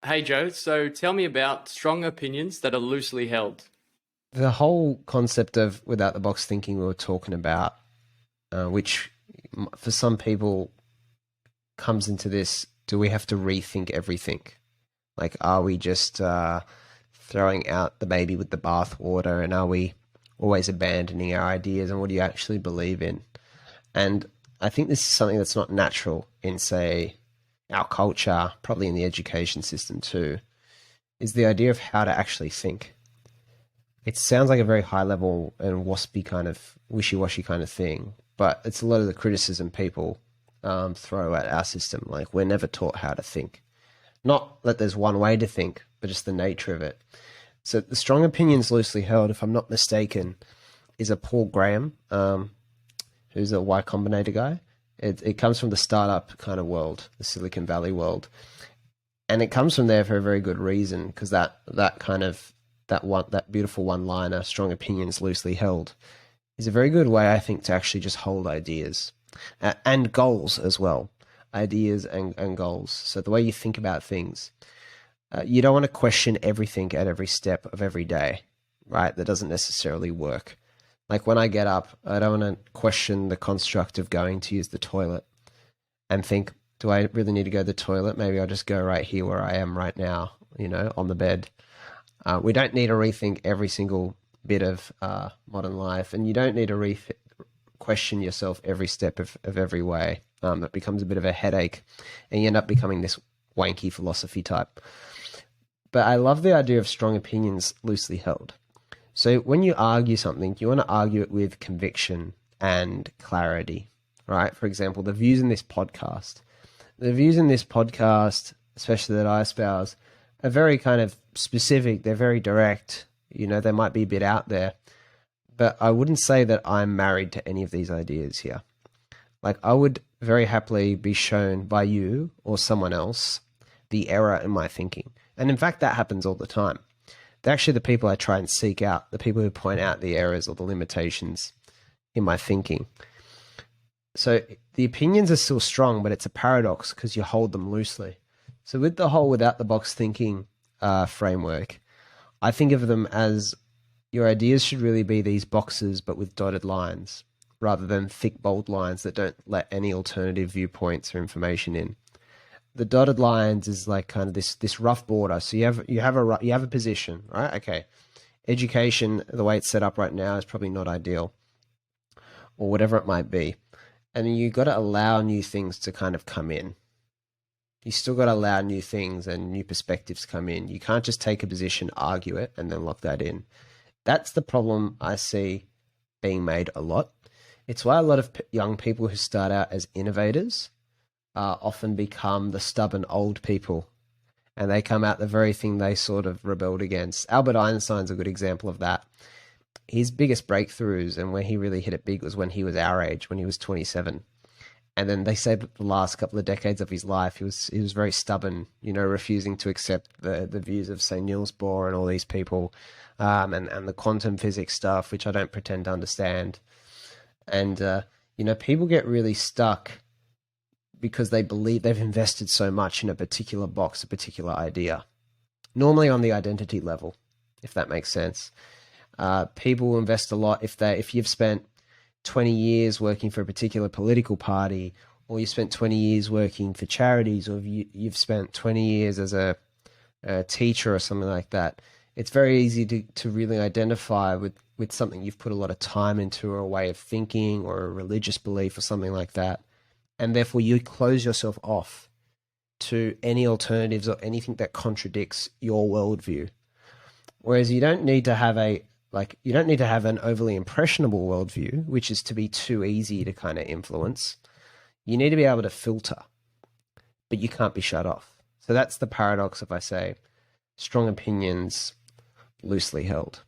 Hey Joe, so tell me about strong opinions that are loosely held. The whole concept of without the box thinking we were talking about, which for some people comes into this, do we have to rethink everything? Like, are we just throwing out the baby with the bathwater, and are we always abandoning our ideas, and what do you actually believe in? And I think this is something that's not natural in, say, our culture, probably in the education system too, is the idea of how to actually think. It sounds like a very high level and waspy kind of wishy washy kind of thing, but it's a lot of the criticism people throw at our system. Like, we're never taught how to think. Not that there's one way to think, but just the nature of it. So, the strong opinions loosely held, if I'm not mistaken, is a Paul Graham, who's a Y Combinator guy. It comes from the startup kind of world, the Silicon Valley world, and it comes from there for a very good reason, because that kind of that beautiful one liner, strong opinions loosely held, is a very good way, I think, to actually just hold ideas and goals as well. Ideas and goals. So the way you think about things, you don't want to question everything at every step of every day, right? That doesn't necessarily work. Like, when I get up, I don't want to question the construct of going to use the toilet and think, do I really need to go to the toilet? Maybe I'll just go right here where I am right now, on the bed. We don't need to rethink every single bit of modern life, and you don't need to question yourself every step of every way. It becomes a bit of a headache, and you end up becoming this wanky philosophy type. But I love the idea of strong opinions loosely held. So when you argue something, you want to argue it with conviction and clarity, right? For example, the views in this podcast, especially that I espouse, are very kind of specific. They're very direct. They might be a bit out there, but I wouldn't say that I'm married to any of these ideas here. Like, I would very happily be shown by you or someone else the error in my thinking. And in fact, that happens all the time. They're actually the people I try and seek out, the people who point out the errors or the limitations in my thinking. So the opinions are still strong, but it's a paradox because you hold them loosely. So with the whole without the box thinking framework, I think of them as your ideas should really be these boxes, but with dotted lines, rather than thick, bold lines that don't let any alternative viewpoints or information in. The dotted lines is like kind of this rough border. So you have a position, right? Okay, education, the way it's set up right now, is probably not ideal, or whatever it might be. And you got to allow new things to kind of come in. You still got to allow new things and new perspectives come in. You can't just take a position, argue it, and then lock that in. That's the problem I see being made a lot. It's why a lot of young people who start out as innovators often become the stubborn old people, and they come out the very thing they sort of rebelled against. Albert Einstein's a good example of that. His biggest breakthroughs and where he really hit it big was when he was our age, when he was 27. And then they say that the last couple of decades of his life, he was very stubborn, refusing to accept the views of, say, Niels Bohr and all these people, and the quantum physics stuff, which I don't pretend to understand. And people get really stuck because they believe they've invested so much in a particular box, a particular idea. Normally on the identity level, if that makes sense. People invest a lot if you've spent 20 years working for a particular political party, or you spent 20 years working for charities, or you've spent 20 years as a teacher or something like that. It's very easy to really identify with something you've put a lot of time into, or a way of thinking, or a religious belief, or something like that. And therefore you close yourself off to any alternatives or anything that contradicts your worldview. Whereas you don't need to have an overly impressionable worldview, which is to be too easy to kind of influence. You need to be able to filter, but you can't be shut off. So that's the paradox if I say strong opinions loosely held.